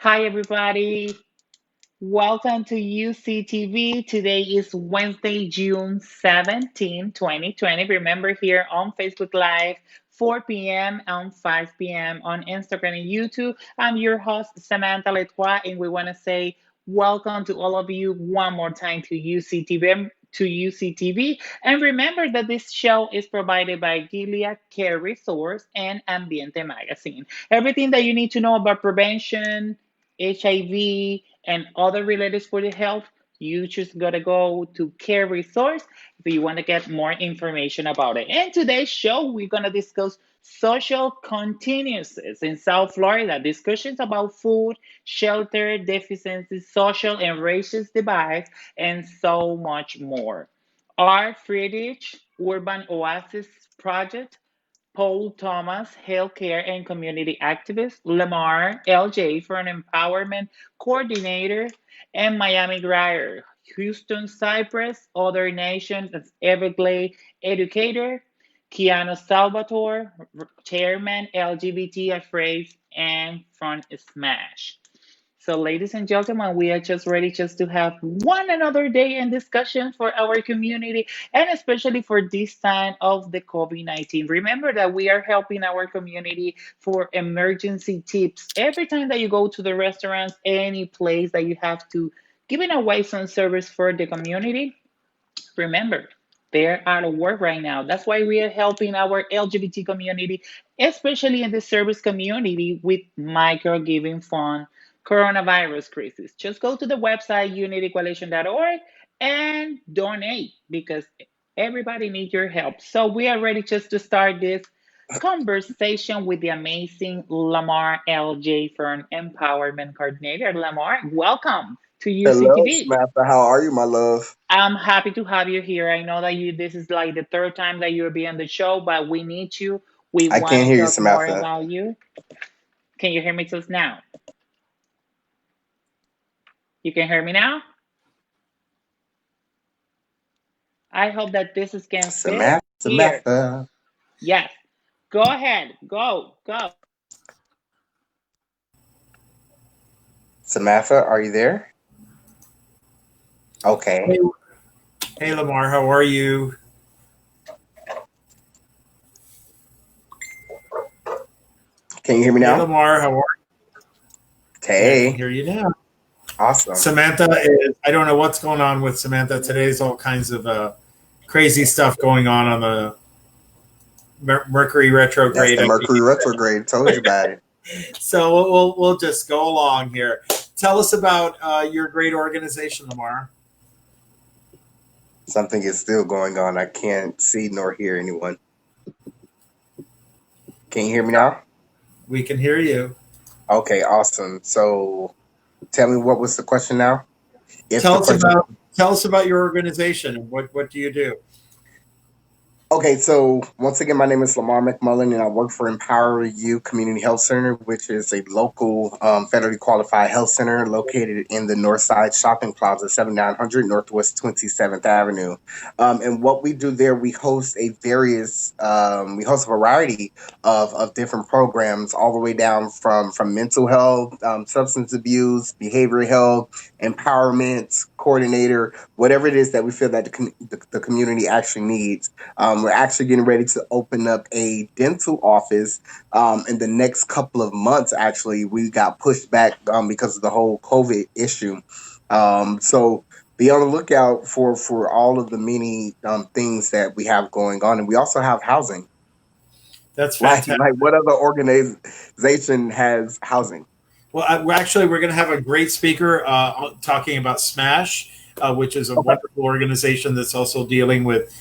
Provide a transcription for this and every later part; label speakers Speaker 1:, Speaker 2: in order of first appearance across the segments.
Speaker 1: Hi, everybody. Welcome to UCTV. Today is Wednesday, June 17, 2020. Remember, here on Facebook Live, 4 p.m. and 5 p.m. on Instagram and YouTube. I'm your host, Samantha Letois, and we want to say welcome to all of you one more time to UCTV. And remember that this show is provided by Gilead Care Resource and Ambiente Magazine. Everything that you need to know about prevention, HIV, and other related for the health, you just gotta go to Care Resource if you want to get more information about it. In today's show, we're gonna discuss social continuances in South Florida, discussions about food, shelter, deficiency, social and racist divides, and so much more. Our Friedrich Urban Oasis Project, Paul Thomas, healthcare and community activist, Lamar LJ for an empowerment coordinator, and Miami Grier, Houston Cypress, Other Nations as Everglade educator, Keanu Salvatore, chairman LGBT Afraid and Front Smash. So, ladies and gentlemen, we are just ready just to have one another day in discussion for our community and especially for this time of the COVID-19. Remember that we are helping our community for emergency tips. Every time that you go to the restaurants, any place that you have to giving away some service for the community, remember, they're out of work right now. That's why we are helping our LGBT community, especially in the service community, with micro giving fund coronavirus crisis. Just go to the website unitycoalition.org and donate because everybody needs your help. So we are ready just to start this conversation with the amazing Lamar LJ Fern Empowerment Coordinator. Lamar, welcome to
Speaker 2: Hello,
Speaker 1: UCTV.
Speaker 2: Samantha. How are you, my love?
Speaker 1: I'm happy to have you here. I know that this is like the third time that you'll be on the show, but we need you. We
Speaker 2: I
Speaker 1: want
Speaker 2: can't
Speaker 1: to
Speaker 2: hear you,
Speaker 1: talk more
Speaker 2: Samantha.
Speaker 1: about you. Can you hear me just now? You can hear me now? I hope that this is can fit
Speaker 2: Samantha,
Speaker 1: here.
Speaker 2: Samantha.
Speaker 1: Yes. Go ahead. Go.
Speaker 2: Samantha, are you there? Okay.
Speaker 3: Hey, hey, Lamar, how are you?
Speaker 2: Can you hear me
Speaker 3: Hey,
Speaker 2: now?
Speaker 3: Lamar, how are you? Yeah, I can
Speaker 2: Okay.
Speaker 3: hear you now.
Speaker 2: Awesome.
Speaker 3: Samantha is, I don't know what's going on with Samantha. Today's all kinds of crazy stuff going on the Mercury
Speaker 2: That's
Speaker 3: retrograde.
Speaker 2: the Mercury retrograde. Told you about it.
Speaker 3: So we'll just go along here. Tell us about your great organization, Lamar.
Speaker 2: Something is still going on. I can't see nor hear anyone. Can you hear me now?
Speaker 3: We can hear you.
Speaker 2: Okay, awesome. So tell me, what was the question now? If
Speaker 3: Tell
Speaker 2: the
Speaker 3: us
Speaker 2: question.
Speaker 3: about your organization and what do you do?
Speaker 2: Okay, so once again, my name is Lamar McMullen, and I work for Empower You Community Health Center, which is a local federally qualified health center located in the Northside Shopping Plaza, 7900 Northwest 27th Avenue. And what we do there, we host a variety of different programs, all the way down from mental health, substance abuse, behavioral health, empowerment, coordinator, whatever it is that we feel that the community actually needs. We're actually getting ready to open up a dental office in the next couple of months. Actually, we got pushed back because of the whole COVID issue. So be on the lookout for all of the many things that we have going on, and we also have housing.
Speaker 3: That's
Speaker 2: Like
Speaker 3: fantastic.
Speaker 2: what other organization has housing?
Speaker 3: Well, we're going to have a great speaker talking about Smash, which is a
Speaker 2: Okay.
Speaker 3: wonderful organization that's also dealing with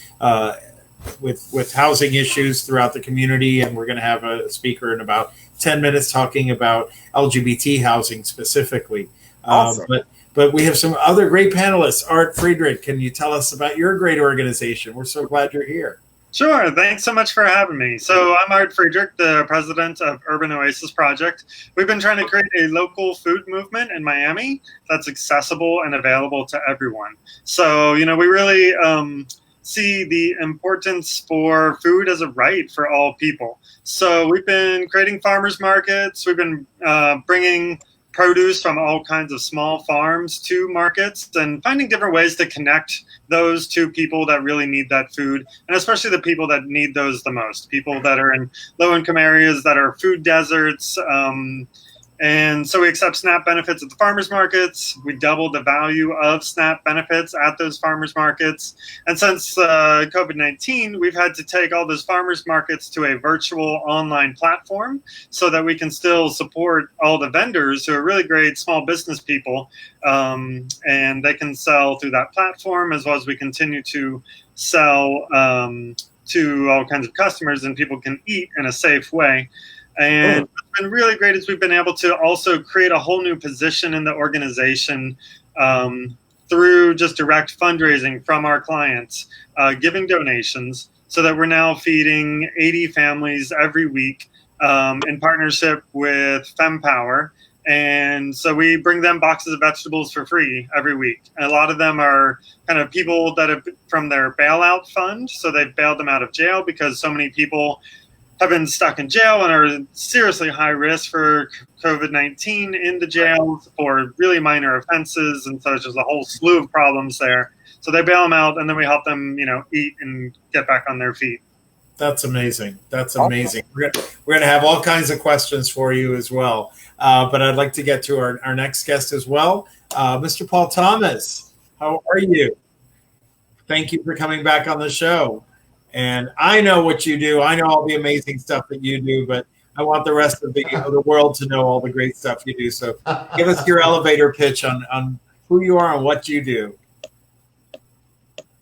Speaker 3: housing issues throughout the community, and we're going to have a speaker in about 10 minutes talking about LGBT housing specifically.
Speaker 2: Awesome.
Speaker 3: But we have some other great panelists. Art Friedrich, can you tell us about your great organization? We're so glad you're here.
Speaker 4: Sure. Thanks so much for having me. So I'm Art Friedrich, the president of Urban Oasis Project. We've been trying to create a local food movement in Miami that's accessible and available to everyone. So, we really see the importance for food as a right for all people. So we've been creating farmers markets. We've been bringing produce from all kinds of small farms to markets, and finding different ways to connect those to people that really need that food, and especially the people that need those the most, people that are in low-income areas that are food deserts. And so we accept SNAP benefits at the farmers markets. We doubled the value of SNAP benefits at those farmers markets. And since COVID-19, we've had to take all those farmers markets to a virtual online platform so that we can still support all the vendors who are really great small business people. And they can sell through that platform, as well as we continue to sell to all kinds of customers, and people can eat in a safe way. And what's been really great is we've been able to also create a whole new position in the organization through just direct fundraising from our clients, giving donations, so that we're now feeding 80 families every week in partnership with FemPower. And so we bring them boxes of vegetables for free every week. And a lot of them are kind of people that have from their bailout fund. So they've bailed them out of jail because so many people have been stuck in jail and are seriously high risk for COVID-19 in the jails for really minor offenses. And so there's just a whole slew of problems there. So they bail them out, and then we help them, eat and get back on their feet.
Speaker 3: That's amazing. That's amazing. We're going to have all kinds of questions for you as well. But I'd like to get to our next guest as well. Mr. Paul Thomas, how are you? Thank you for coming back on the show. And I know what you do. I know all the amazing stuff that you do, but I want the rest of the world to know all the great stuff you do. So give us your elevator pitch on who you are and what you do.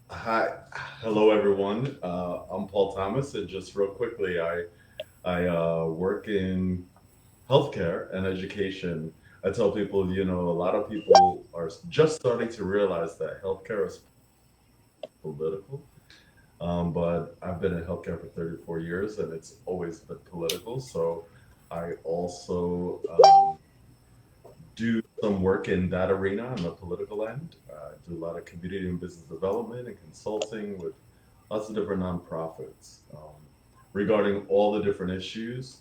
Speaker 5: Hi. Hello, everyone. I'm Paul Thomas, and just real quickly, I work in healthcare and education. I tell people, a lot of people are just starting to realize that healthcare is political. But I've been in healthcare for 34 years, and it's always been political. So I also do some work in that arena on the political end. I do a lot of community and business development and consulting with lots of different nonprofits regarding all the different issues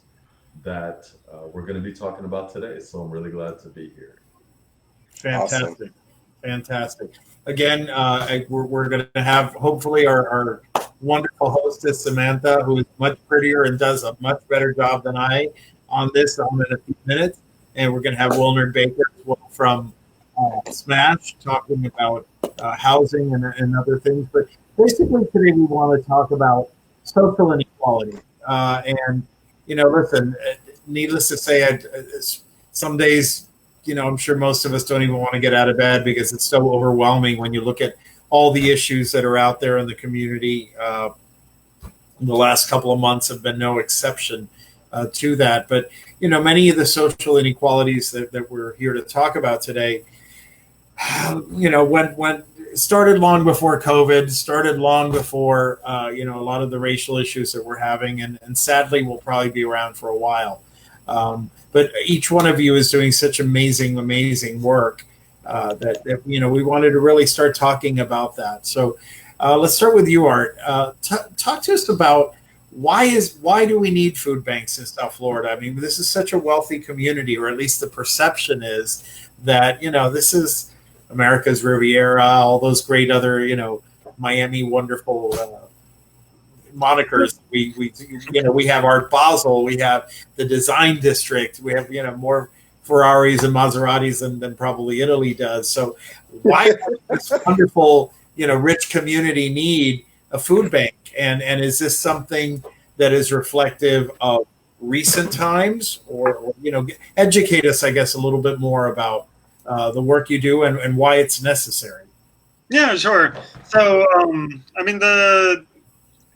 Speaker 5: that we're going to be talking about today. So I'm really glad to be here.
Speaker 3: Fantastic. Awesome. Fantastic. Again, we're going to have hopefully our wonderful hostess, Samantha, who is much prettier and does a much better job than I on this in a few minutes. And we're going to have Wilner Baker as well from Smash talking about housing and other things. But basically today we want to talk about social inequality. And, listen, needless to say, some days, I'm sure most of us don't even want to get out of bed because it's so overwhelming when you look at all the issues that are out there in the community. The last couple of months have been no exception to that. But, many of the social inequalities that we're here to talk about today, when it started long before COVID, started long before, a lot of the racial issues that we're having, and sadly will probably be around for a while. But each one of you is doing such amazing, amazing work that we wanted to really start talking about that. So let's start with you, Art. Talk to us about why do we need food banks in South Florida? I mean, this is such a wealthy community, or at least the perception is that, this is America's Riviera, all those great other, Miami wonderful monikers. We have Art Basel, we have the Design District, we have more Ferraris and Maseratis than probably Italy does. So why does this wonderful rich community need a food bank? And is this something that is reflective of recent times, or educate us, I guess, a little bit more about the work you do and why it's necessary?
Speaker 4: Yeah, sure. So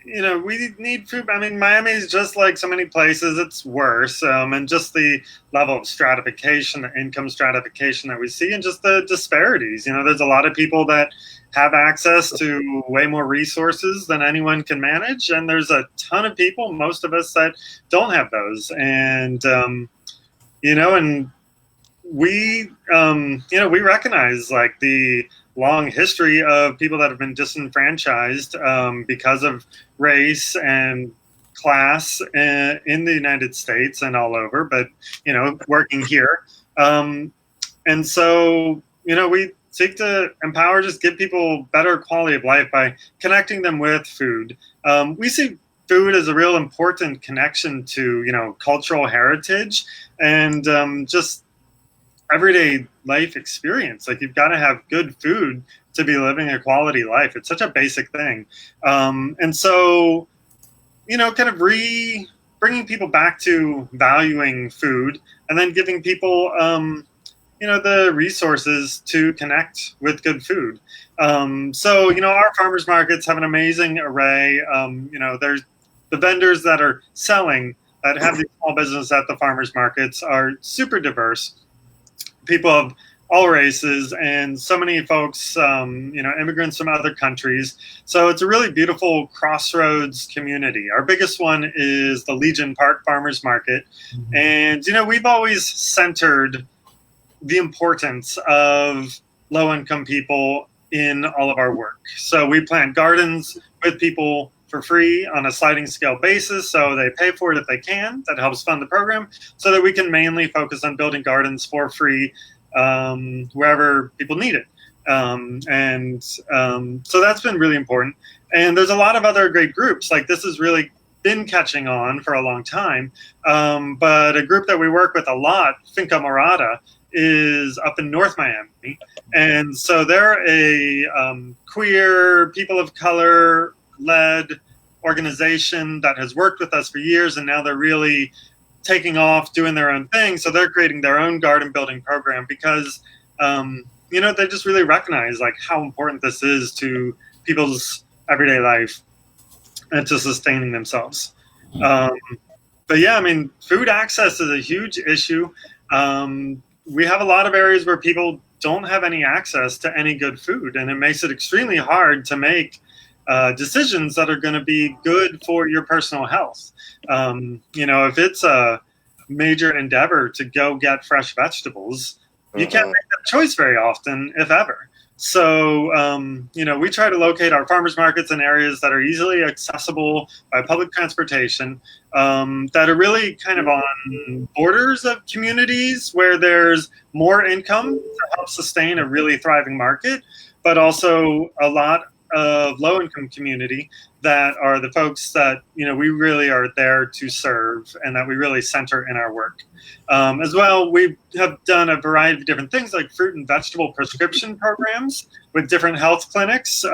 Speaker 4: we need food. I mean, Miami is just like so many places, it's worse. And just the level of stratification, the income stratification that we see, and just the disparities. There's a lot of people that have access to way more resources than anyone can manage. And there's a ton of people, most of us, that don't have those. And, and we, we recognize like the long history of people that have been disenfranchised because of race and class in the United States and all over, but, working here. And so, we seek to empower, just give people better quality of life by connecting them with food. We see food as a real important connection to, cultural heritage and just everyday life experience. Like, you've got to have good food to be living a quality life. It's such a basic thing. And so, kind of bringing people back to valuing food and then giving people, the resources to connect with good food. So, our farmers markets have an amazing array. There's the vendors that are selling, that have these small businesses at the farmers markets, are super diverse. People of all races and so many folks, immigrants from other countries. So it's a really beautiful crossroads community. Our biggest one is the Legion Park Farmers Market. Mm-hmm. And, we've always centered the importance of low-income people in all of our work. So we plant gardens with people for free on a sliding scale basis, so they pay for it if they can. That helps fund the program, so that we can mainly focus on building gardens for free wherever people need it. So that's been really important. And there's a lot of other great groups. Like, this has really been catching on for a long time. But a group that we work with a lot, Finca Morada, is up in North Miami. And so they're a queer, people of color led organization that has worked with us for years, and now they're really taking off, doing their own thing. So they're creating their own garden building program because they just really recognize like how important this is to people's everyday life and to sustaining themselves. But yeah, I mean, food access is a huge issue. We have a lot of areas where people don't have any access to any good food, and it makes it extremely hard to make decisions that are going to be good for your personal health. If it's a major endeavor to go get fresh vegetables, you can't make that choice very often, if ever. So, we try to locate our farmers markets in areas that are easily accessible by public transportation, that are really kind of on borders of communities where there's more income to help sustain a really thriving market, but also a lot of low-income community that are the folks that we really are there to serve and that we really center in our work. As well, we have done a variety of different things like fruit and vegetable prescription programs with different health clinics.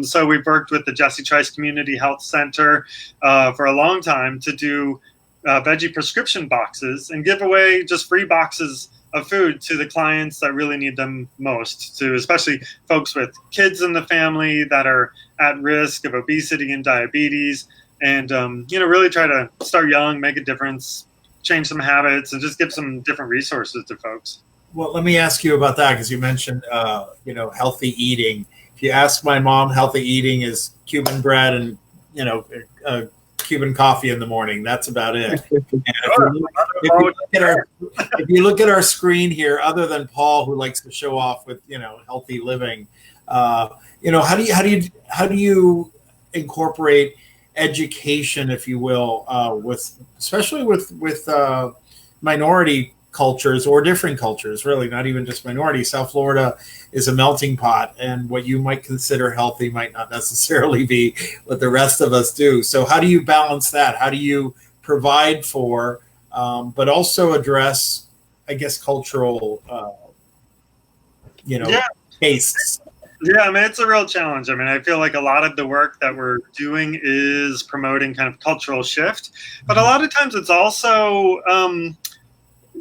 Speaker 4: So we've worked with the Jesse Trice Community Health Center for a long time to do veggie prescription boxes and give away just free boxes of food to the clients that really need them most, to especially folks with kids in the family that are at risk of obesity and diabetes, and really try to start young, make a difference, change some habits, and just give some different resources to folks.
Speaker 3: Well, let me ask you about that, because you mentioned healthy eating. If you ask my mom, healthy eating is Cuban bread and Cuban coffee in the morning. That's about it. If you look at our screen here, other than Paul, who likes to show off with healthy living, how do you incorporate education, if you will, especially with minority cultures or different cultures, really, not even just minority. South Florida is a melting pot, and what you might consider healthy might not necessarily be what the rest of us do. So how do you balance that? How do you provide for, but also address, I guess, cultural, tastes?
Speaker 4: Yeah, I mean, it's a real challenge. I mean, I feel like a lot of the work that we're doing is promoting kind of cultural shift, but a lot of times it's also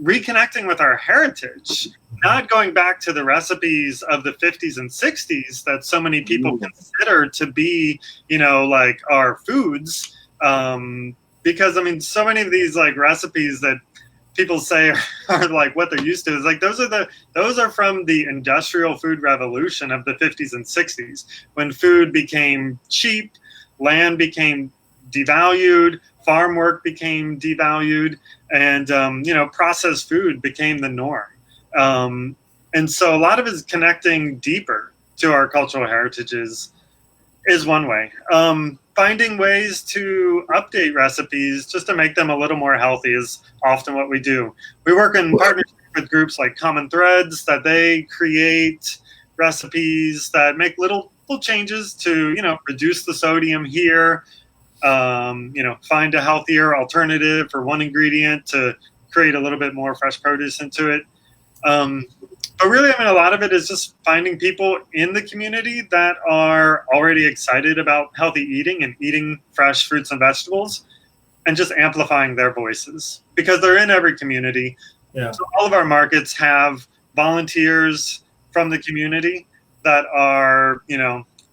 Speaker 4: reconnecting with our heritage, not going back to the recipes of the 50s and 60s that so many people consider to be, like our foods. Because, I mean, so many of these like recipes that people say are like what they're used to is like those are from the industrial food revolution of the 50s and 60s, when food became cheap, land became devalued, farm work became devalued, and processed food became the norm. And so a lot of it is connecting deeper to our cultural heritages is one way. Finding ways to update recipes just to make them a little more healthy is often what we do. We work in partnerships with groups like Common Threads that they create recipes that make little changes to, reduce the sodium here, find a healthier alternative for one ingredient to create a little bit more fresh produce into it. But really, a lot of it is just finding people in the community that are already excited about healthy eating and eating fresh fruits and vegetables, and just amplifying their voices, because they're in every community.
Speaker 3: Yeah.
Speaker 4: So all of our markets have volunteers from the community that are,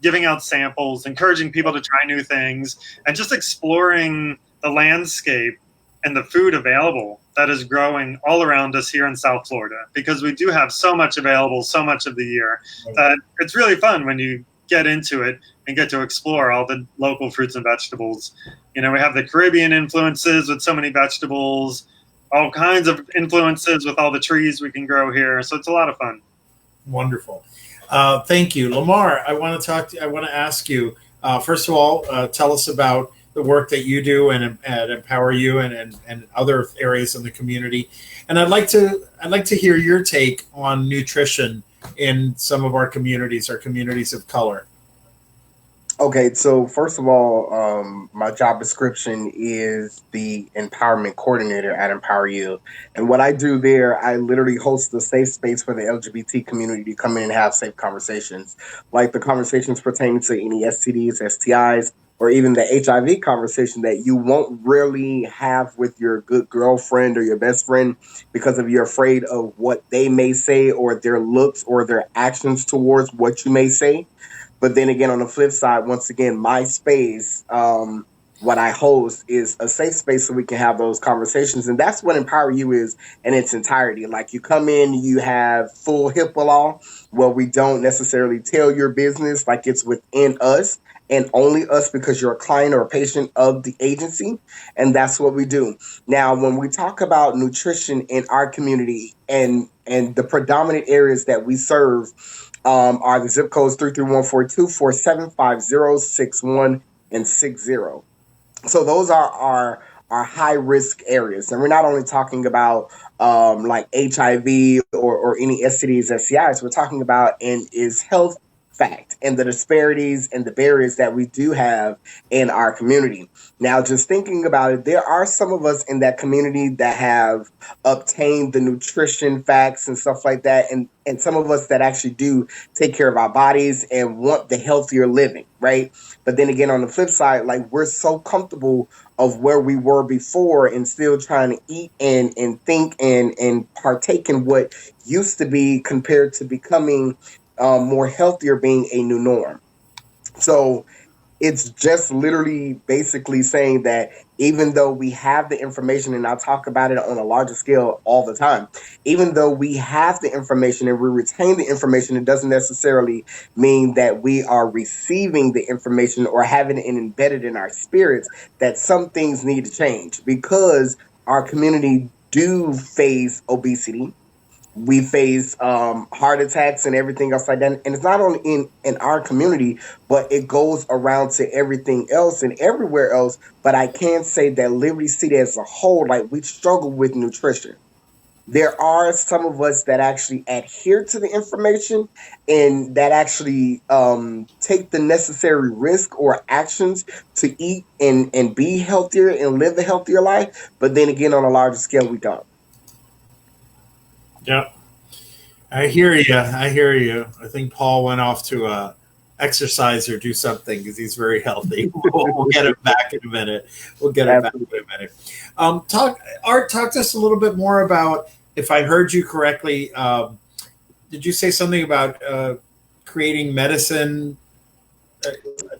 Speaker 4: giving out samples, encouraging people to try new things, and just exploring the landscape and the food available that is growing all around us here in South Florida, because we do have so much available so much of the year that it's really fun when you get into it and get to explore all the local fruits and vegetables. We have the Caribbean influences with so many vegetables, all kinds of influences with all the trees we can grow here. So it's a lot of fun.
Speaker 3: Wonderful. Thank you. Lamar, I want to ask you, first of all, tell us about the work that you do and Empower You and other areas in the community. And I'd like to hear your take on nutrition in some of our communities of color.
Speaker 2: Okay, so first of all, my job description is the empowerment coordinator at Empower You. And what I do there, I literally host a safe space for the LGBT community to come in and have safe conversations, like the conversations pertaining to any STDs, STIs, or even the HIV conversation that you won't really have with your good girlfriend or your best friend because of you're afraid of what they may say or their looks or their actions towards what you may say. But then again, on the flip side, once again, my space, what I host is a safe space so we can have those conversations. And that's what Empower You is in its entirety. Like, you come in, you have full HIPAA law, where we don't necessarily tell your business, like it's within us and only us because you're a client or a patient of the agency. And that's what we do. Now, when we talk about nutrition in our community and the predominant areas that we serve, are the zip codes 33142, 475061, and 60. So those are our high risk areas. And we're not only talking about like HIV or any STDs, STIs, we're talking about is health fact and the disparities and the barriers that we do have in our community. Now, just thinking about it, there are some of us in that community that have obtained the nutrition facts and stuff like that, and some of us that actually do take care of our bodies and want the healthier living, right? But then again, on the flip side, like, we're so comfortable of where we were before and still trying to eat and think and partake in what used to be compared to becoming more healthier being a new norm. So it's just literally basically saying that even though we have the information, and I talk about it on a larger scale all the time, even though we have the information and we retain the information, it doesn't necessarily mean that we are receiving the information or having it embedded in our spirits that some things need to change, because our community do face obesity. We face heart attacks and everything else like that. And it's not only in our community, but it goes around to everything else and everywhere else. But I can say that Liberty City as a whole, like, we struggle with nutrition. There are some of us that actually adhere to the information and that actually take the necessary risk or actions to eat and be healthier and live a healthier life. But then again, on a larger scale, we don't.
Speaker 3: Yep. I hear you. I think Paul went off to exercise or do something because he's very healthy. We'll get him back in a minute. Talk to us a little bit more about, if I heard you correctly, did you say something about creating medicine?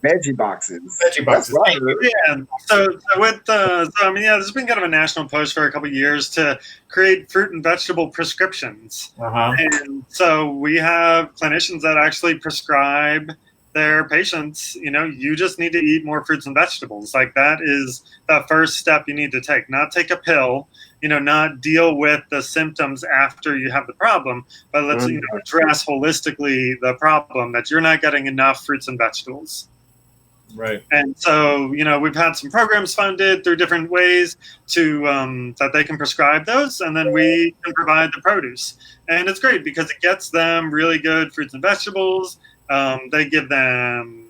Speaker 2: Veggie boxes.
Speaker 3: Right.
Speaker 4: Yeah. So there's been kind of a national push for a couple of years to create fruit and vegetable prescriptions.
Speaker 3: Uh-huh.
Speaker 4: And so we have clinicians that actually prescribe their patients, you just need to eat more fruits and vegetables. Like, that is the first step you need to take. Not take a pill, not deal with the symptoms after you have the problem, but let's address holistically the problem that you're not getting enough fruits and vegetables.
Speaker 3: Right.
Speaker 4: And so, we've had some programs funded through different ways to that they can prescribe those, and then we can provide the produce. And it's great because it gets them really good fruits and vegetables. They give them,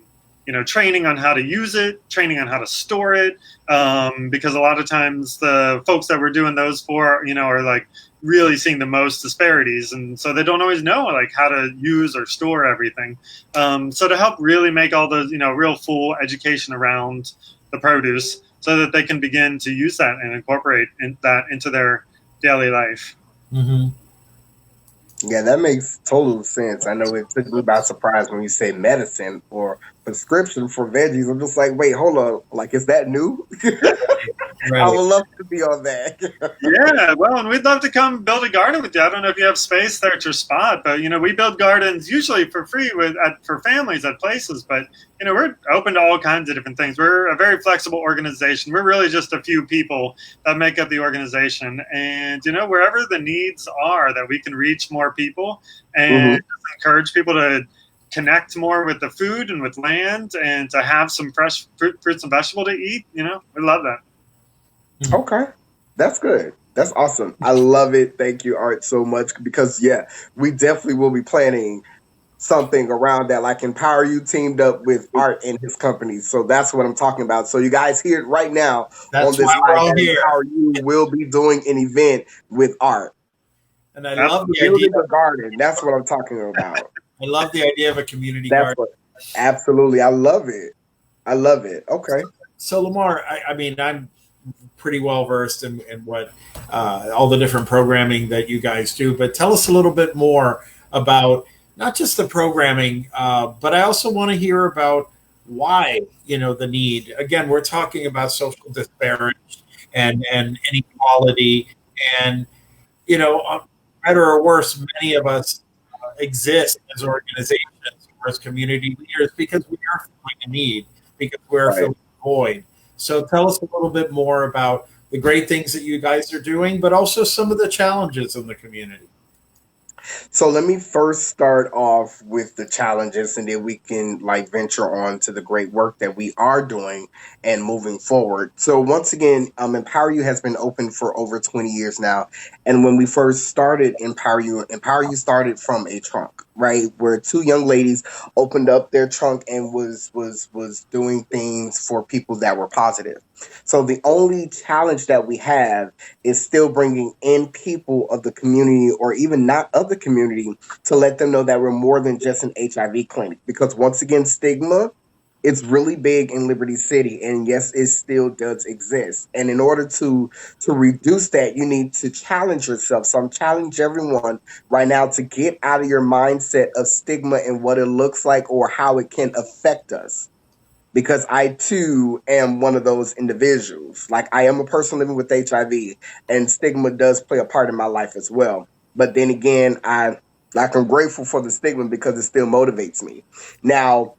Speaker 4: training on how to use it, training on how to store it, because a lot of times the folks that we're doing those for, are like really seeing the most disparities, and so they don't always know like how to use or store everything. So to help really make all the real full education around the produce, so that they can begin to use that and incorporate that into their daily life.
Speaker 3: Mm-hmm.
Speaker 2: Yeah, that makes total sense. I know it took me by surprise when you say medicine or prescription for veggies. I'm just like, wait, hold on. Like, is that new? I
Speaker 3: Right.
Speaker 2: would love to be on that.
Speaker 4: Yeah, well, and we'd love to come build a garden with you. I don't know if you have space there at your spot, but we build gardens usually for free for families at places. But we're open to all kinds of different things. We're a very flexible organization. We're really just a few people that make up the organization, and wherever the needs are, that we can reach more people and just encourage people to connect more with the food and with land, and to have some fresh fruits and vegetable to eat. We love that.
Speaker 2: Okay. That's good. That's awesome. I love it. Thank you, Art, so much because yeah, we definitely will be planning something around that. Like Empower You teamed up with Art and his company. So that's what I'm talking about. So you guys hear it right now on
Speaker 3: That's
Speaker 2: this
Speaker 3: why we're
Speaker 2: live
Speaker 3: all
Speaker 2: that
Speaker 3: here.
Speaker 2: Empower You will be doing an event with Art.
Speaker 3: And I love the
Speaker 2: Building
Speaker 3: idea.
Speaker 2: a garden. That's what I'm talking about.
Speaker 3: I love the idea of a community
Speaker 2: That's
Speaker 3: garden.
Speaker 2: what absolutely. I love it. I love it. Okay.
Speaker 3: So Lamar, I mean, I'm pretty well versed in what all the different programming that you guys do, but tell us a little bit more about not just the programming, but I also want to hear about why the need. Again, we're talking about social disparity and inequality, and better or worse, many of us exist as organizations or as community leaders because we are feeling a need, because we're
Speaker 2: Right.
Speaker 3: feeling a void. So tell us a little bit more about the great things that you guys are doing, but also some of the challenges in the community.
Speaker 2: So let me first start off with the challenges and then we can like venture on to the great work that we are doing and moving forward. So once again, Empower You has been open for over 20 years now. And when we first started Empower You started from a trunk, right? Where two young ladies opened up their trunk and was doing things for people that were positive. So the only challenge that we have is still bringing in people of the community or even not of the community to let them know that we're more than just an HIV clinic. Because once again, stigma is really big in Liberty City, and yes, it still does exist. And in order to reduce that, you need to challenge yourself. So I'm challenging everyone right now to get out of your mindset of stigma and what it looks like or how it can affect us because I too am one of those individuals. Like I am a person living with HIV, and stigma does play a part in my life as well. But then again, I'm grateful for the stigma because it still motivates me. Now,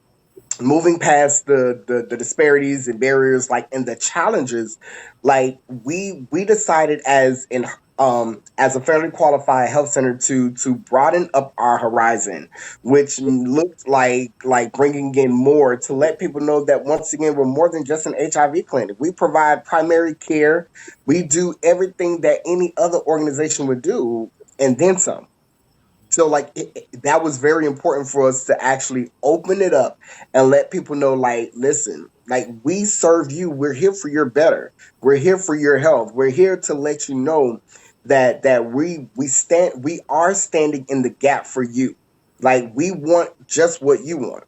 Speaker 2: moving past the disparities and barriers like and the challenges, like we decided as a fairly qualified health center to broaden up our horizon, which looked like bringing in more to let people know that once again we're more than just an HIV clinic. We provide primary care. We do everything that any other organization would do and then some. So like that was very important for us to actually open it up and let people know like listen, like we serve you, we're here for your better, we're here for your health, we're here to let you know that we are standing in the gap for you, like we want just what you want.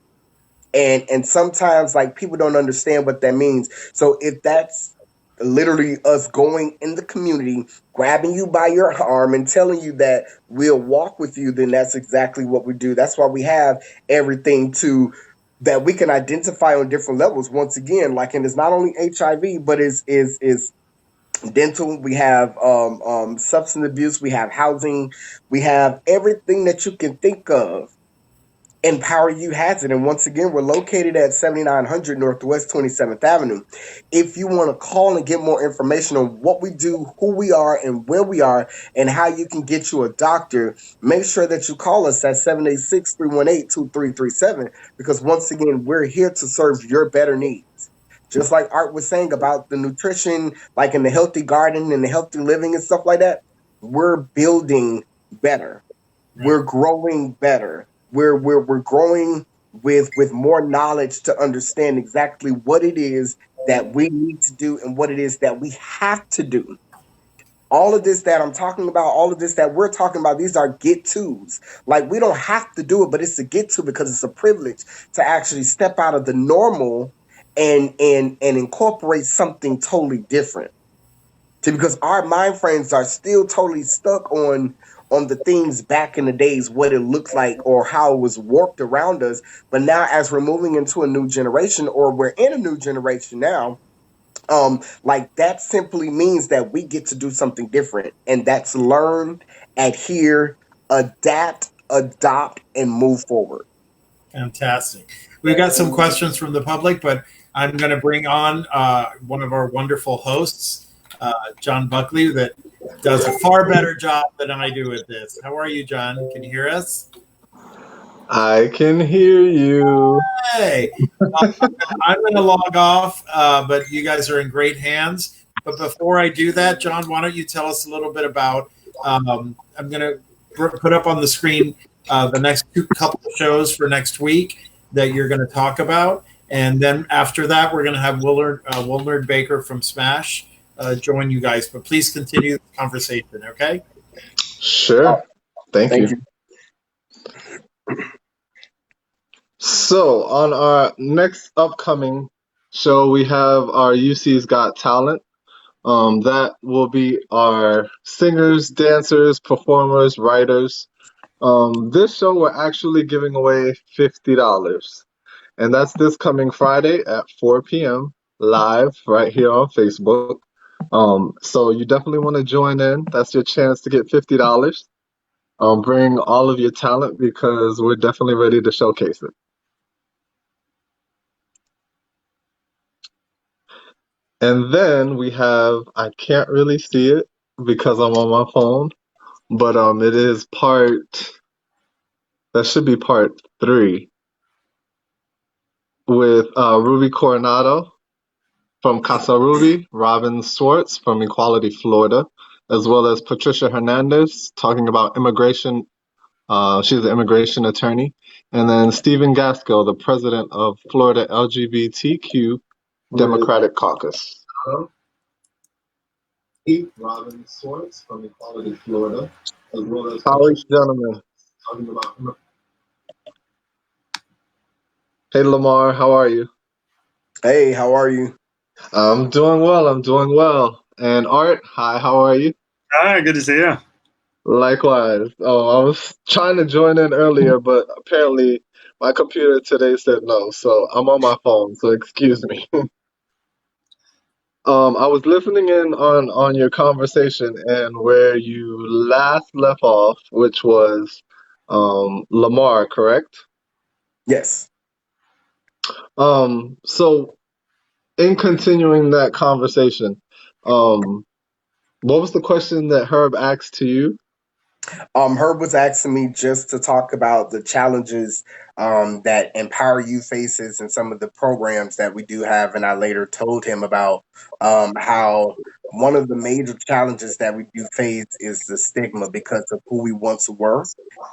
Speaker 2: And sometimes like people don't understand what that means. So if that's literally us going in the community, grabbing you by your arm and telling you that we'll walk with you, then that's exactly what we do. That's why we have everything to that we can identify on different levels. Once again, like, and it's not only HIV, but is dental. We have substance abuse. We have housing. We have everything that you can think of, Empower You has it. And once again, we're located at 7900 Northwest 27th Avenue. If you want to call and get more information on what we do, who we are, and where we are, and how you can get you a doctor, make sure that you call us at 786-318-2337, because once again, we're here to serve your better needs. Just like Art was saying about the nutrition, like in the healthy garden and the healthy living and stuff like that, we're building better.
Speaker 3: Right.
Speaker 2: We're growing better. We're growing with more knowledge to understand exactly what it is that we need to do and what it is that we have to do. All of this that I'm talking about, all of this that we're talking about, these are get tos. Like, we don't have to do it, but it's a get to, because it's a privilege to actually step out of the normal and incorporate something totally different. See, because our mind frames are still totally stuck on the things back in the days, what it looked like or how it was warped around us. But now, as we're moving into a new generation, or we're in a new generation now, like, that simply means that we get to do something different, and that's learn, adhere, adapt, adopt, and move forward.
Speaker 3: Fantastic. We've got some questions from the public, but I'm going to bring on one of our wonderful hosts, John Buckley, that does a far better job than I do at this. How are you, John? Can you hear us?
Speaker 6: I can hear you.
Speaker 3: Hey, I'm going to log off, but you guys are in great hands. But before I do that, John, why don't you tell us a little bit about? I'm going to put up on the screen the next couple of shows for next week that you're going to talk about, and then after that, we're going to have Willard Baker from Smash join you guys. But please continue the conversation, okay?
Speaker 6: Sure. Thank
Speaker 2: Thank
Speaker 6: you. So, on our next upcoming show, we have our UC's Got Talent. That will be our singers, dancers, performers, writers. This show, we're actually giving away $50. And that's this coming Friday at 4 p.m. live right here on Facebook. So you definitely want to join in. That's your chance to get $50. Bring all of your talent, because we're definitely ready to showcase it. And then we have, I can't really see it because I'm on my phone, but it is that should be part 3 with Ruby Coronado from Casa Ruby, Robin Swartz from Equality Florida, as well as Patricia Hernandez talking about immigration. She's an immigration attorney. And then Stephen Gaskell, the president of Florida LGBTQ Democratic Caucus. Robin Swartz from Equality Florida, as well as Patricia, gentlemen, talking about. Hey, Lamar, how are you?
Speaker 2: Hey, how are you?
Speaker 6: I'm doing well. I'm doing well. And Art, hi, how are you?
Speaker 4: Hi, good to see you.
Speaker 6: Likewise. Oh, I was trying to join in earlier, but apparently my computer today said no, so I'm on my phone, so excuse me. I was listening in on your conversation and where you last left off, which was Lamar, correct?
Speaker 2: Yes.
Speaker 6: So in continuing that conversation, what was the question that Herb asked to you?
Speaker 2: Herb was asking me just to talk about the challenges that Empower You faces and some of the programs that we do have. And I later told him about how one of the major challenges that we do face is the stigma because of who we once were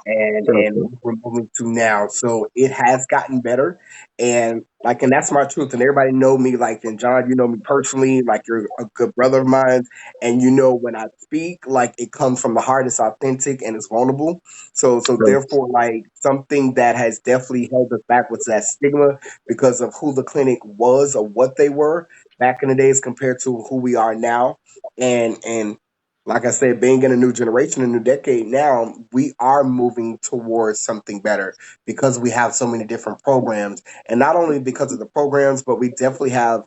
Speaker 2: and
Speaker 6: Gotcha.
Speaker 2: who we're moving to now. So it has gotten better. And that's my truth. And everybody know me, like, and John, you know me personally, like you're a good brother of mine. And you know, when I speak, like, it comes from the heart, it's authentic and it's vulnerable. So therefore, like, something that has definitely held us back was that stigma because of who the clinic was or what they were back in the days compared to who we are now. And like I said, being in a new generation, a new decade now, we are moving towards something better because we have so many different programs. And not only because of the programs, but we definitely have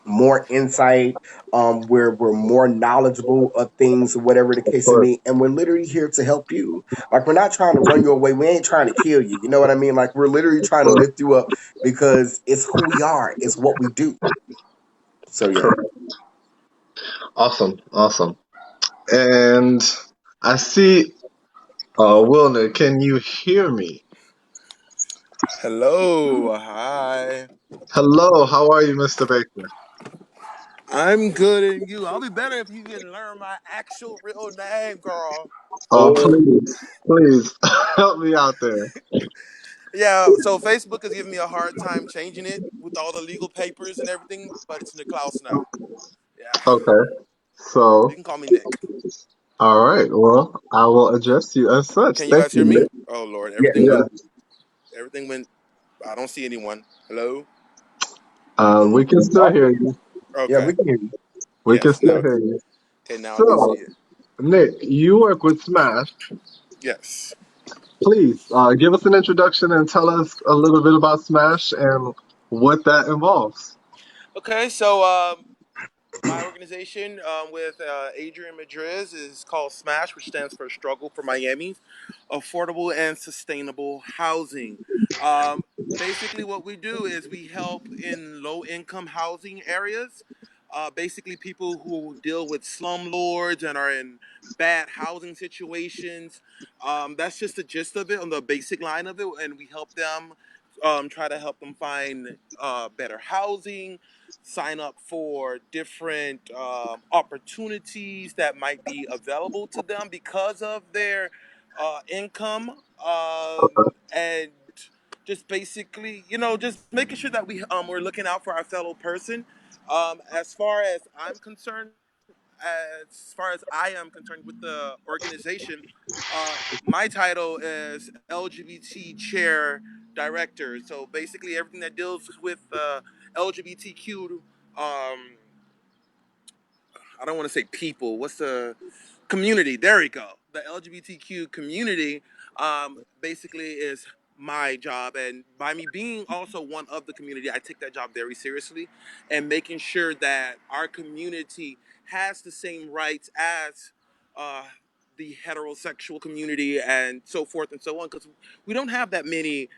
Speaker 2: more insight. We're more knowledgeable of things, whatever the
Speaker 6: Of
Speaker 2: case may
Speaker 6: course.
Speaker 2: be, and we're literally here to help you. Like we're not trying to run you away. We ain't trying to kill you. You know what I mean? Like we're literally trying to
Speaker 6: Of
Speaker 2: lift you up because it's who we are. It's what we do. So yeah.
Speaker 6: course. Awesome. Awesome. And I see, Wilner, can you hear me?
Speaker 7: Hello, hi.
Speaker 6: Hello, how are you, Mr. Baker?
Speaker 7: I'm good and you. I'll be better if you can learn my actual real name, girl.
Speaker 2: Oh,
Speaker 6: Please help me out there.
Speaker 7: Yeah, so Facebook is giving me a hard time changing it with all the legal papers and everything, but it's Niklaus now. Yeah,
Speaker 6: Okay.
Speaker 7: you
Speaker 6: So,
Speaker 7: can call me Nick.
Speaker 6: all right. Well, I will address you as such.
Speaker 7: Can you
Speaker 6: Thank
Speaker 7: guys
Speaker 6: you,
Speaker 7: hear me?
Speaker 6: Nick.
Speaker 7: Oh Lord,
Speaker 2: yeah.
Speaker 6: Yeah.
Speaker 7: everything went. I don't see anyone. Hello.
Speaker 6: We can still hear you.
Speaker 2: Yeah,
Speaker 7: Okay.
Speaker 2: we can hear you.
Speaker 6: We can
Speaker 7: Yes.
Speaker 6: still
Speaker 7: Now.
Speaker 6: hear you.
Speaker 7: Okay. Now I do see
Speaker 6: So,
Speaker 7: it.
Speaker 6: Nick, you work with Smash.
Speaker 7: Yes.
Speaker 6: Please give us an introduction and tell us a little bit about Smash and what that involves.
Speaker 7: Okay. So my organization with Adrian Madriz is called SMASH, which stands for Struggle for Miami, Affordable and Sustainable Housing. Um, Basically, what we do is we help in low income housing areas. Basically, people who deal with slumlords and are in bad housing situations. That's just the gist of it on the basic line of it. And we help them try to help them find better housing, sign up for different opportunities that might be available to them because of their income, and just basically, just making sure that we're looking out for our fellow person. As far as I'm concerned, as far as I am concerned with the organization, my title is LGBT chair director. So basically, everything that deals with LGBTQ, I don't want to say people. What's the community? There we go. The LGBTQ community basically is my job, and by me being also one of the community, I take that job very seriously, and making sure that our community has the same rights as uh, the heterosexual community and so forth and so on, because we don't have that many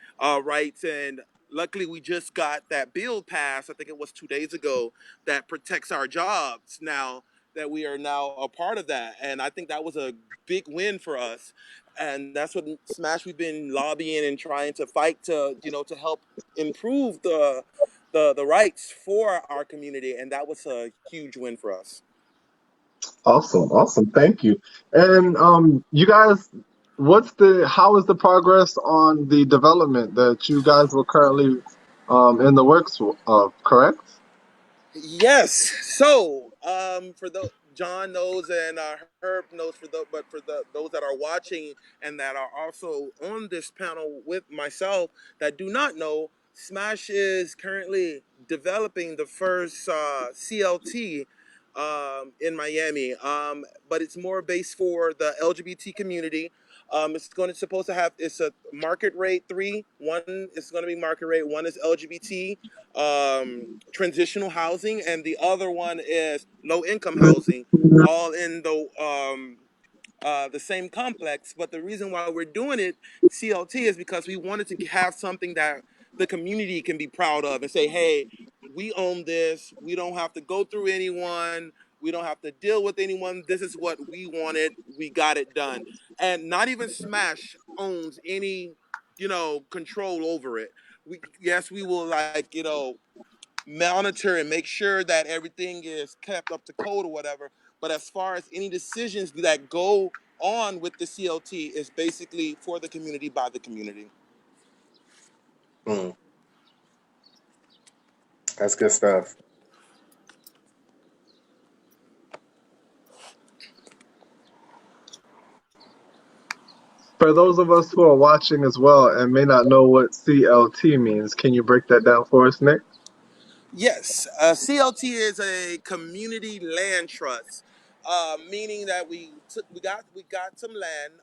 Speaker 7: rights. And luckily, we just got that bill passed, I think it was 2 days ago, that protects our jobs now, that we are now a part of that. And I think that was a big win for us. And that's what Smash we've been lobbying and trying to fight to, to help improve the rights for our community. And that was a huge win for us.
Speaker 6: Awesome, awesome. Thank you. And you guys, how is the progress on the development that you guys were currently in the works of, correct?
Speaker 7: Yes. So, for the John knows and Herb knows, but for those that are watching and that are also on this panel with myself that do not know, Smash is currently developing the first CLT in Miami, but it's more based for the LGBT community. It's going to supposed to have, it's a market rate three. One is going to be market rate. One is LGBT transitional housing, and the other one is low income housing, all in the same complex. But the reason why we're doing it CLT is because we wanted to have something that the community can be proud of and say, hey, we own this. We don't have to go through anyone. We don't have to deal with anyone. This is what we wanted. We got it done. And not even Smash owns any, control over it. Yes, we will, like, monitor and make sure that everything is kept up to code or whatever. But as far as any decisions that go on with the CLT, is basically for the community by the community.
Speaker 2: Mm, that's good stuff.
Speaker 6: For those of us who are watching as well and may not know what CLT means, can you break that down for us, Nick?
Speaker 7: Yes, CLT is a community land trust, meaning that we got some land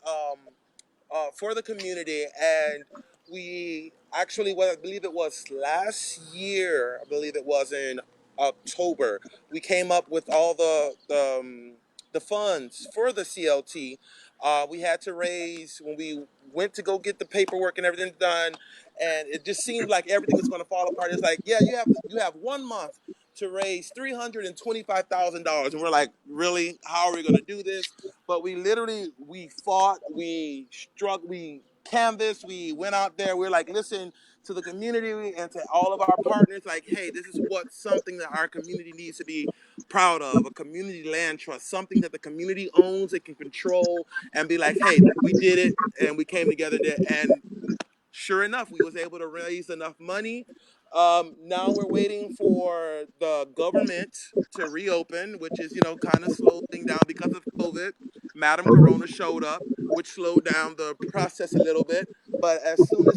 Speaker 7: for the community, and we actually, what I believe it was last year, I believe it was in October, we came up with all the funds for the CLT. We had to raise when we went to go get the paperwork and everything done, and it just seemed like everything was going to fall apart. It's like, yeah, you have 1 month to raise $325,000, and we're like, really? How are we going to do this? But we fought, we struck, we canvassed, we went out there. We're like, listen to the community and to all of our partners, like, hey, this is what something that our community needs to be proud of, a community land trust, something that the community owns, it can control, and be like, hey, we did it, and we came together there, and sure enough, we was able to raise enough money. Now we're waiting for the government to reopen, which is, kind of slowing down because of COVID. Madam Corona showed up, which slowed down the process a little bit. But as soon as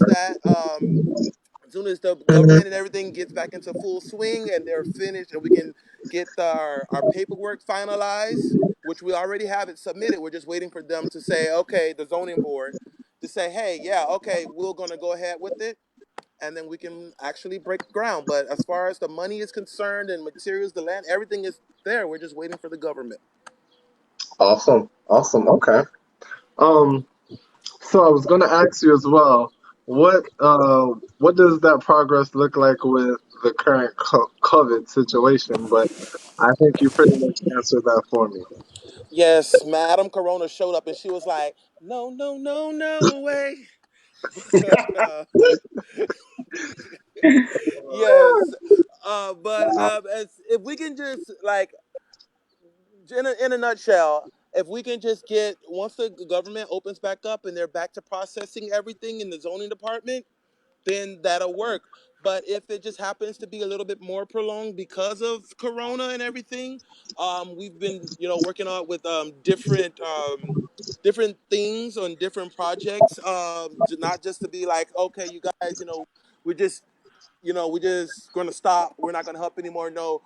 Speaker 7: the government and everything gets back into full swing and they're finished and we can get our paperwork finalized, which we already have it submitted, we're just waiting for them to say, okay, the zoning board, to say, hey, yeah, okay, we're going to go ahead with it, and then we can actually break ground. But as far as the money is concerned and materials, the land, everything is there. We're just waiting for the government.
Speaker 6: Awesome. Awesome. Okay. Um, so I was gonna ask you as well, what does that progress look like with the current COVID situation? But I think you pretty much answered that for me.
Speaker 7: Yes, Madam Corona showed up and she was like, no, no, no, no way. But yes, but as if we can just like in a nutshell, if we can just get once the government opens back up and they're back to processing everything in the zoning department, then that'll work. But if it just happens to be a little bit more prolonged because of Corona and everything, we've been working on with different things on different projects, not just to be like, okay, you guys, we just we're just going to stop. We're not going to help anymore. No,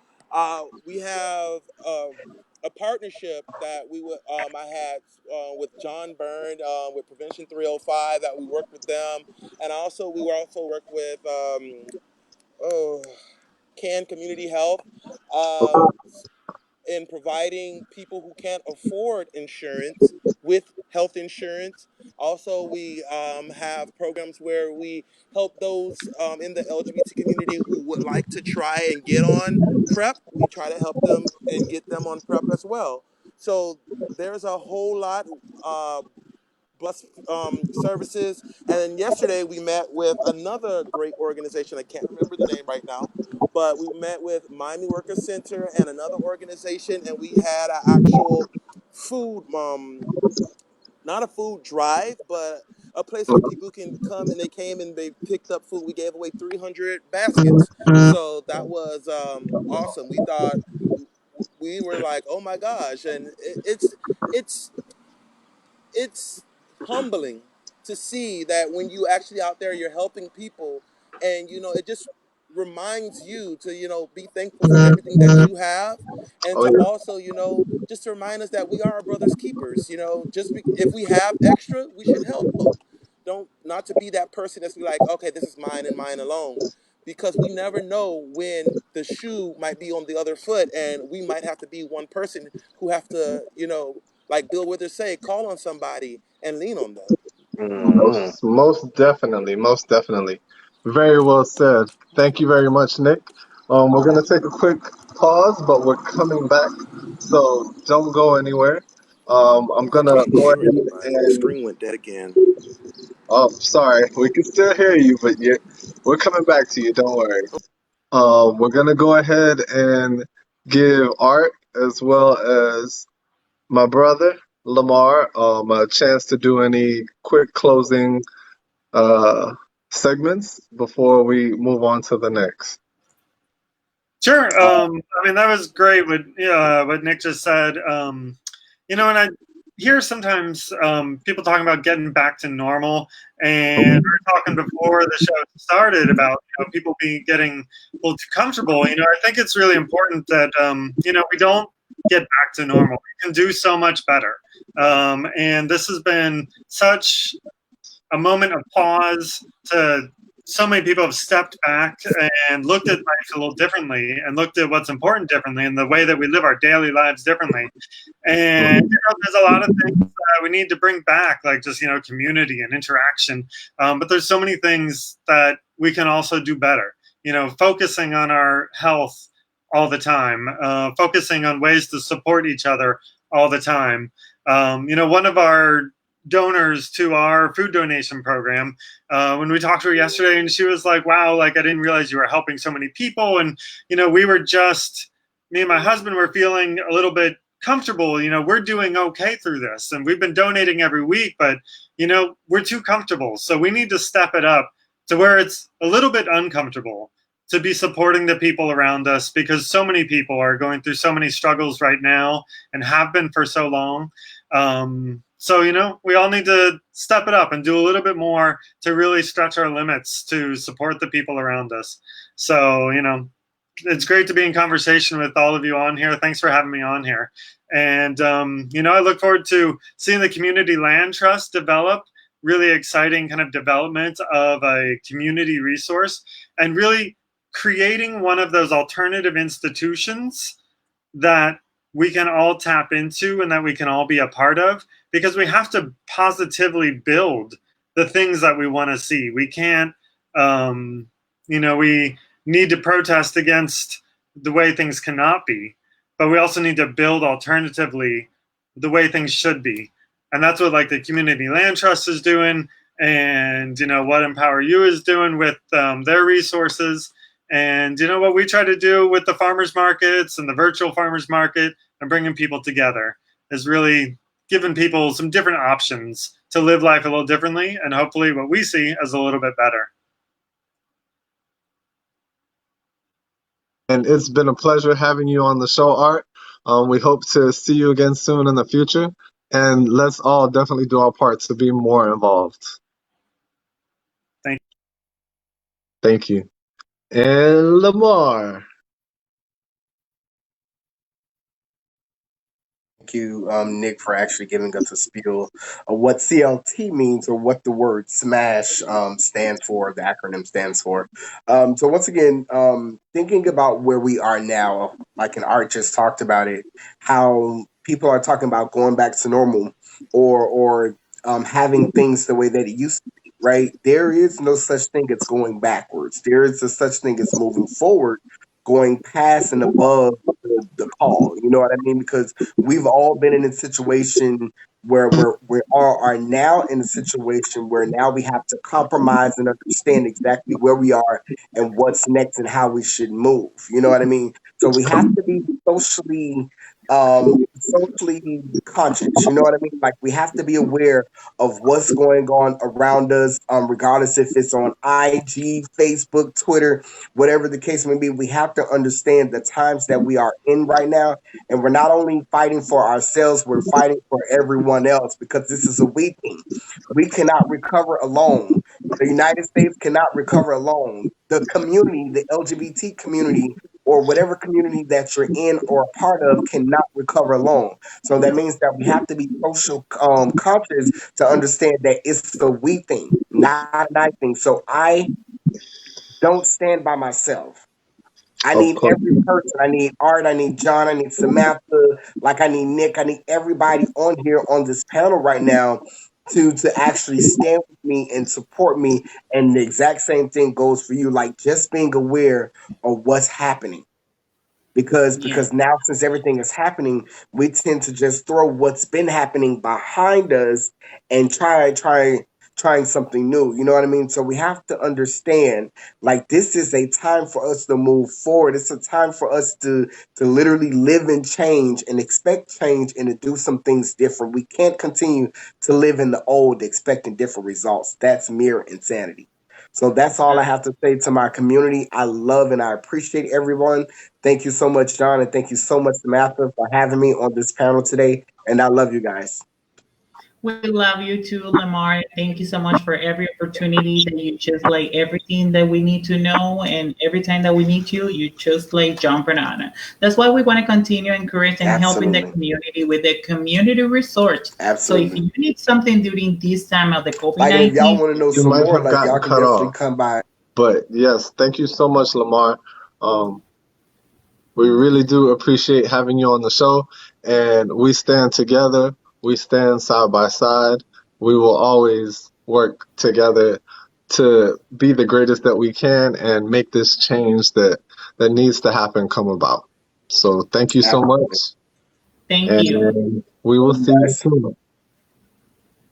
Speaker 7: we have a partnership that I had with John Byrne with Prevention 305 that we worked with them, and we also work with oh, Can Community Health. Um, in providing people who can't afford insurance with health insurance. Also, we have programs where we help those in the LGBT community who would like to try and get on PrEP. We try to help them and get them on PrEP as well. So there's a whole lot. Bus services. And then yesterday we met with another great organization. I can't remember the name right now, but we met with Miami Worker Center and another organization, and we had an actual food, not a food drive, but a place where people can come, and they came and they picked up food. We gave away 300 baskets. So that was awesome. We thought, we were like, oh my gosh. And it's it's humbling to see that when you actually out there, you're helping people, and it just reminds you to be thankful for everything that you have, and
Speaker 6: Oh
Speaker 7: to
Speaker 6: yeah.
Speaker 7: also just to remind us that we are our brother's keepers. If we have extra, we should help. Don't not to be that person that's like, okay, this is mine and mine alone, because we never know when the shoe might be on the other foot, and we might have to be one person who have to, like Bill Withers say, call on somebody and lean on them.
Speaker 2: Mhm.
Speaker 6: Most definitely, most definitely. Very well said. Thank you very much, Nick. We're gonna take a quick pause, but we're coming back, so don't go anywhere. I'm
Speaker 7: I
Speaker 6: gonna
Speaker 7: can't
Speaker 6: go
Speaker 7: hear
Speaker 6: ahead
Speaker 7: anybody. The
Speaker 6: and
Speaker 7: screen went dead again.
Speaker 6: oh, sorry, we can still hear you, but we're coming back to you. Don't worry. We're gonna go ahead and give Art as well as my brother Lamar a chance to do any quick closing uh, segments before we move on to the next.
Speaker 4: Sure. I mean, that was great. What Nick just said. And I hear sometimes people talking about getting back to normal, and we were talking before the show started about people getting a little too comfortable. I think it's really important that we don't get back to normal. We can do so much better. And this has been such a moment of pause to so many people have stepped back and looked at life a little differently and looked at what's important differently and the way that we live our daily lives differently. And there's a lot of things that we need to bring back, like just, community and interaction. But there's so many things that we can also do better, focusing on our health all the time, focusing on ways to support each other all the time. One of our donors to our food donation program, when we talked to her yesterday, and she was like, wow, like I didn't realize you were helping so many people. And, we were just, me and my husband were feeling a little bit comfortable. We're doing okay through this. And we've been donating every week, but, we're too comfortable. So we need to step it up to where it's a little bit uncomfortable to be supporting the people around us, because so many people are going through so many struggles right now and have been for so long. So, we all need to step it up and do a little bit more to really stretch our limits to support the people around us. So, it's great to be in conversation with all of you on here. Thanks for having me on here. And, I look forward to seeing the Community Land Trust develop, really exciting kind of development of a community resource and really creating one of those alternative institutions that we can all tap into and that we can all be a part of, because we have to positively build the things that we want to see. We can't, we need to protest against the way things cannot be, but we also need to build alternatively the way things should be. And that's what like the Community Land Trust is doing, and, what Empower You is doing with their resources. And what we try to do with the farmers markets and the virtual farmers market and bringing people together is really giving people some different options to live life a little differently, and hopefully what we see as a little bit better.
Speaker 6: And it's been a pleasure having you on the show, Art. We hope to see you again soon in the future. And let's all definitely do our part to be more involved. Thank you. And Lamar.
Speaker 2: Thank you, Nick, for actually giving us a spiel of what CLT means, or what the word SMASH stands for, the acronym stands for. So once again, thinking about where we are now, like an Art just talked about it, how people are talking about going back to normal, or having things the way that it used to be, right? There is no such thing as going backwards. There is a such thing as moving forward, going past and above the call. You know what I mean? Because we've all been in a situation where we all are now in a situation where now we have to compromise and understand exactly where we are and what's next and how we should move. You know what I mean? So we have to be socially conscious. You know what I mean? Like, we have to be aware of what's going on around us, regardless if it's on IG, Facebook, Twitter, whatever the case may be. We have to understand the times that we are in right now, and we're not only fighting for ourselves, we're fighting for everyone else, because this is a we thing. We cannot recover alone. The United States cannot recover alone. The community, the LGBT community, or whatever community that you're in or a part of, cannot recover alone. So that means that we have to be social conscious to understand that it's the we thing, not an I thing. So I don't stand by myself. I need every person. I need Art. I need John. I need Samantha. Like, I need Nick. I need everybody on here on this panel right now to actually stand with me and support me. And the exact same thing goes for you. Like, just being aware of what's happening. Because now, since everything is happening, we tend to just throw what's been happening behind us and trying something new. You know what I mean? So we have to understand, like, this is a time for us to move forward. It's a time for us to literally live in change and expect change and to do some things different. We can't continue to live in the old expecting different results. That's mere insanity. So that's all I have to say to my community. I love and I appreciate everyone. Thank you so much, John, and thank you so much, Samantha, for having me on this panel today. And I love you guys.
Speaker 1: We love you too, Lamar. Thank you so much for every opportunity that you just like everything that we need to know, and every time that we need you, you just like jumping on it. That's why we want to continue encouraging and helping the community with the community resource.
Speaker 2: Absolutely.
Speaker 1: So if you need something during this time of the COVID-19,
Speaker 2: like, if y'all want to know some more, like, y'all can definitely come by
Speaker 6: But yes, thank you so much, Lamar. Um, we really do appreciate having you on the show, and we stand together. We stand side by side. We will always work together to be the greatest that we can and make this change that needs to happen come about. So thank you so much,
Speaker 2: Absolutely.
Speaker 1: Thank you.
Speaker 6: and we will
Speaker 2: Love you
Speaker 6: see you
Speaker 2: guys.
Speaker 6: soon.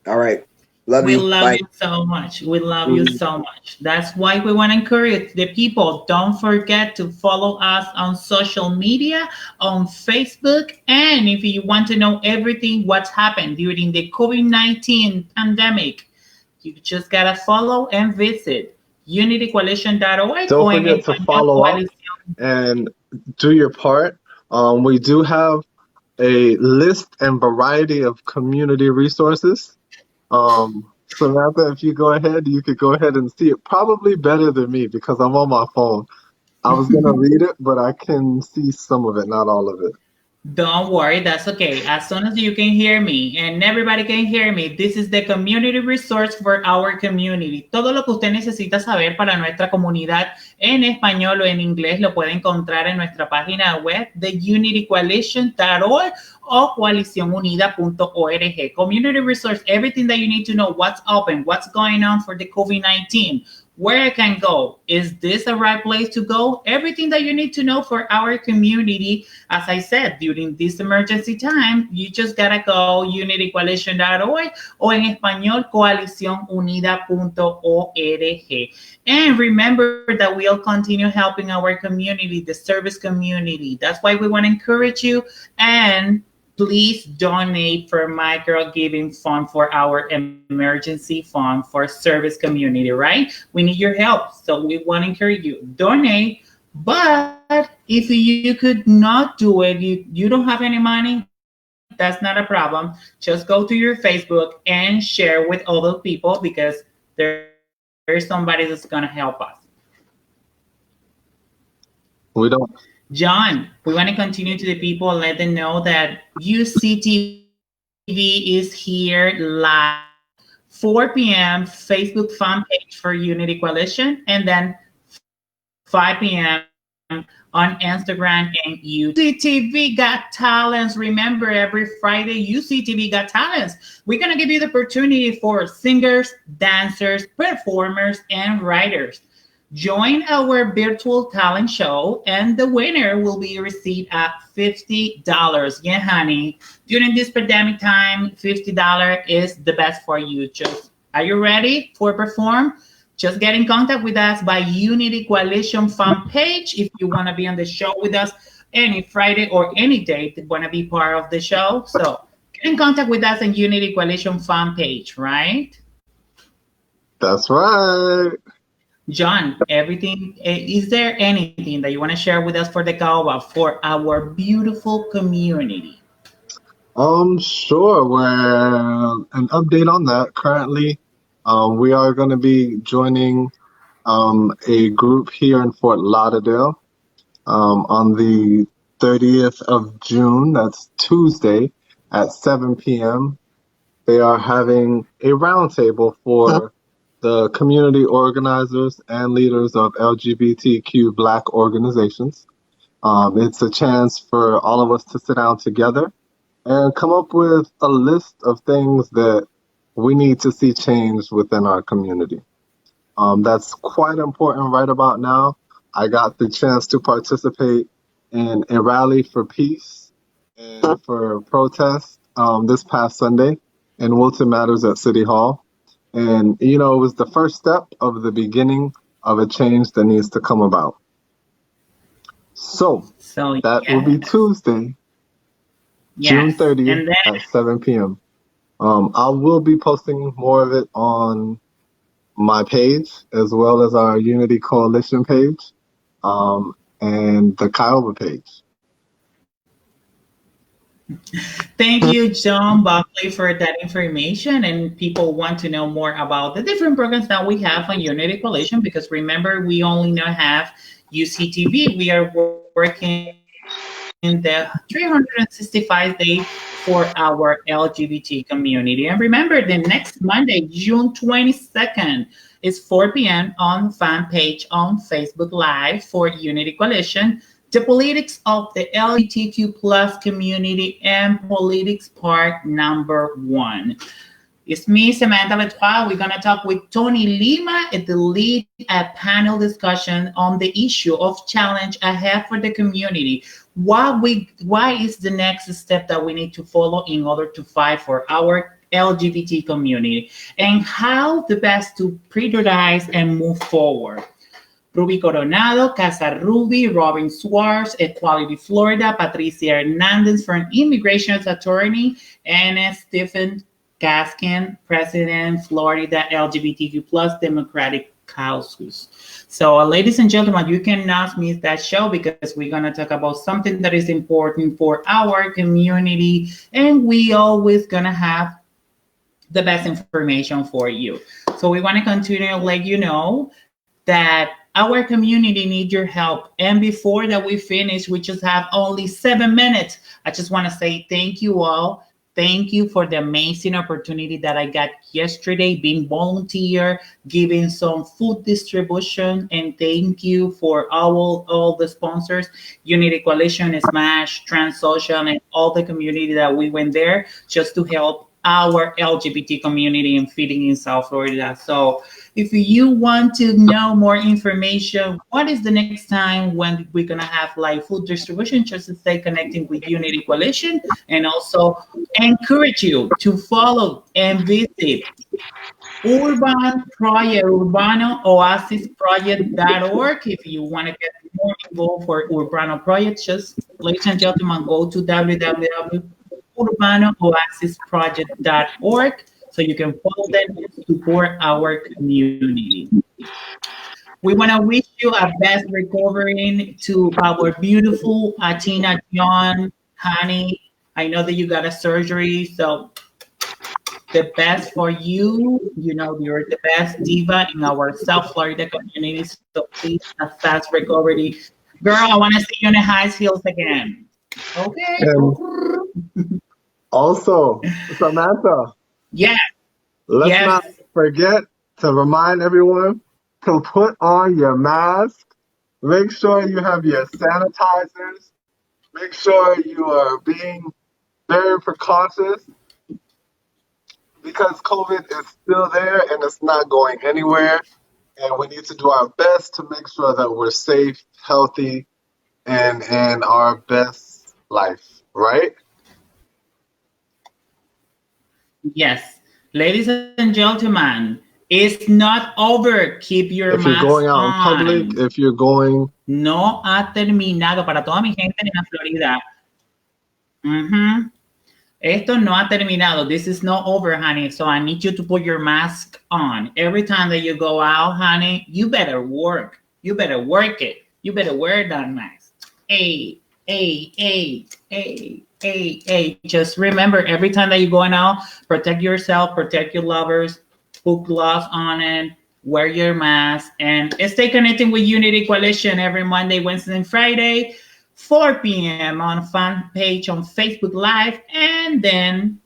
Speaker 2: All right. Love
Speaker 1: We
Speaker 2: you.
Speaker 1: love
Speaker 2: Bye.
Speaker 1: you so much. We love you
Speaker 6: Mm,
Speaker 1: so much. That's why we want to encourage the people. Don't forget to follow us on social media, on Facebook. And if you want to know everything what's happened during the COVID-19 pandemic, you just got to follow and visit unitycoalition.org
Speaker 6: Don't
Speaker 1: or en
Speaker 6: forget to
Speaker 1: español
Speaker 6: follow up
Speaker 1: coalición.
Speaker 6: and do your part. We do have a list and variety of community resources. Samantha, if you go ahead, you could go ahead and see it probably better than me because I'm on my phone. I was gonna read it, but I can see some of it, not all of it.
Speaker 1: Don't worry, that's okay. As soon as you can hear me and everybody can hear me, this is the community resource for our community. Todo lo que usted necesita saber para nuestra comunidad en español o en inglés lo puede encontrar en nuestra página web de unitycoalition.org o coalicionunida.org. Community resource, everything that you need to know, what's open, what's going on for the COVID-19, where I can go. Is this the right place to go? Everything that you need to know for our community. As I said, during this emergency time, you just gotta go unitycoalition.org or en español coalicionunida.org. And remember that we'll continue helping our community, the service community. That's why we want to encourage you, and please donate for micro giving fund for our emergency fund for service community, right? We need your help. So we want to encourage you, donate. But if you could not do it, you don't have any money, that's not a problem. Just go to your Facebook and share with other people because there's somebody that's going to help us.
Speaker 6: We don't.
Speaker 1: John, we want to continue to the people and let them know that UCTV is here live 4 p.m. Facebook fan page for Unity Coalition, and then 5 p.m. on Instagram and YouTube. UCTV Got Talents. Remember, every Friday, UCTV Got Talents. We're going to give you the opportunity for singers, dancers, performers, and writers. Join our virtual talent show, and the winner will be received at $50. Yeah, honey. During this pandemic time, $50 is the best for you. Just are you ready for perform? Just get in contact with us by Unity Coalition fan page if you want to be on the show with us any Friday or any day that want to be part of the show. So get in contact with us on Unity Coalition fan page, right?
Speaker 6: That's right.
Speaker 1: John, everything, is there anything that you want to share with us for the Kaoba, for our beautiful community?
Speaker 6: Sure. Well, an update on that. Currently, we are going to be joining a group here in Fort Lauderdale on the 30th of June. That's Tuesday at 7 p.m. They are having a roundtable for the community organizers and leaders of LGBTQ Black organizations. It's a chance for all of us to sit down together and come up with a list of things that we need to see changed within our community. That's quite important right about now. I got the chance to participate in a rally for peace and for protest this past Sunday in Wilton Matters at City Hall. And, you know, it was the first step of the beginning of a change that needs to come about. So
Speaker 1: So,
Speaker 6: that will be
Speaker 1: yes,
Speaker 6: Tuesday, June
Speaker 1: yes.
Speaker 6: 30th
Speaker 1: And then
Speaker 6: at 7 p.m. I will be posting more of it on my page as well as our Unity Coalition page and the Kiowa page.
Speaker 1: thank you, John Buckley, for that information. And people want to know more about the different programs that we have on Unity Coalition because remember, we only now have UCTV. We are working the 365 day for our LGBT community. And remember, the next Monday, June 22nd, is 4 p.m. on fan page on Facebook Live for Unity Coalition, the politics of the LGBTQ plus community and politics part number 1. It's me, Samantha Letois. We're going to talk with Tony Lima at the lead a panel discussion on the issue of challenge ahead for the community. Why is the next step that we need to follow in order to fight for our LGBT community, and how the best to prioritize and move forward. Ruby Coronado, Casa Ruby, Robin Swartz, Equality Florida, Patricia Hernandez from Immigration Attorney, and Stephen Gaskin, President, Florida LGBTQ plus Democratic Caucus. So, ladies and gentlemen, you cannot miss that show because we're going to talk about something that is important for our community, and we always going to have the best information for you. So we want to continue to let you know that our community needs your help. And before that we finish, we just have only 7 minutes. I just want to say thank you all. Thank you for the amazing opportunity that I got yesterday, being volunteer, giving some food distribution, and thank you for all the sponsors, Unity Coalition, Smash, Trans Social, and all the community that we went there just to help our LGBT community and feeding in South Florida. So if you want to know more information, what is the next time when we're going to have like food distribution, just to stay connecting with Unity Coalition, and also encourage you to follow and visit Urban Project, urbano-oasis-project.org. If you want to get more involved for Urbano Project, just, ladies and gentlemen, go to www.urbano-oasis-project.org so you can follow them and support our community. We want to wish you a best recovering to our beautiful Atina John, honey. I know that you got a surgery, so the best for you. You know, you're the best diva in our South Florida community, so please, a fast recovery. Girl, I want to see you in the high heels again. Okay.
Speaker 6: And also, Samantha,
Speaker 1: Yes.
Speaker 6: let's not forget to remind everyone to put on your mask. Make sure you have your sanitizers. Make sure you are being very precautious because COVID is still there and it's not going anywhere. And we need to do our best to make sure that we're safe, healthy, and in our best life, right?
Speaker 1: Yes. Ladies and gentlemen, it's not over. Keep your
Speaker 6: If you're
Speaker 1: mask
Speaker 6: going out in
Speaker 1: on.
Speaker 6: public, if you're going...
Speaker 1: No ha terminado. Para toda mi gente en la Florida. Esto no ha terminado. This is not over, honey. So I need you to put your mask on. Every time that you go out, honey, you better work. You better work it. You better wear that mask. Hey. Just remember, every time that you're going out, protect yourself, protect your lovers, put gloves on it, wear your mask, and stay connected with Unity Coalition every Monday, Wednesday, and Friday, 4 p.m. on fan page on Facebook Live, and then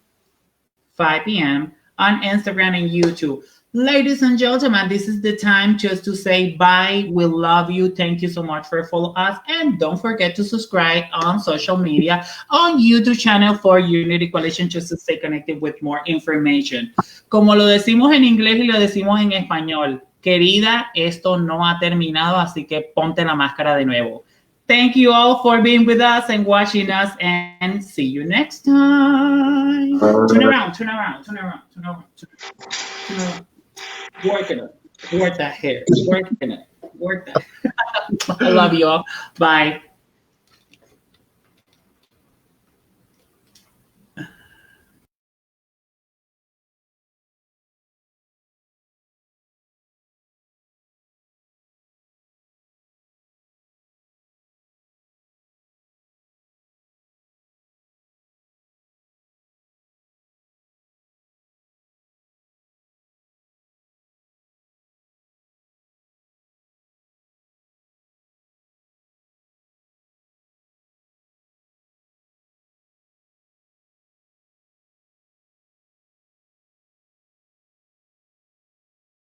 Speaker 1: 5 p.m. on Instagram and YouTube. Ladies and gentlemen, this is the time just to say bye. We love you. Thank you so much for following us. And don't forget to subscribe on social media, on YouTube channel for Unity Coalition, just to stay connected with more information. Como lo decimos en inglés y lo decimos en español, querida, esto no ha terminado, así que ponte la máscara de nuevo. Thank you all for being with us and watching us, and see you next time. Turn around. Working it. Work that hair. Working it. I love you all. Bye.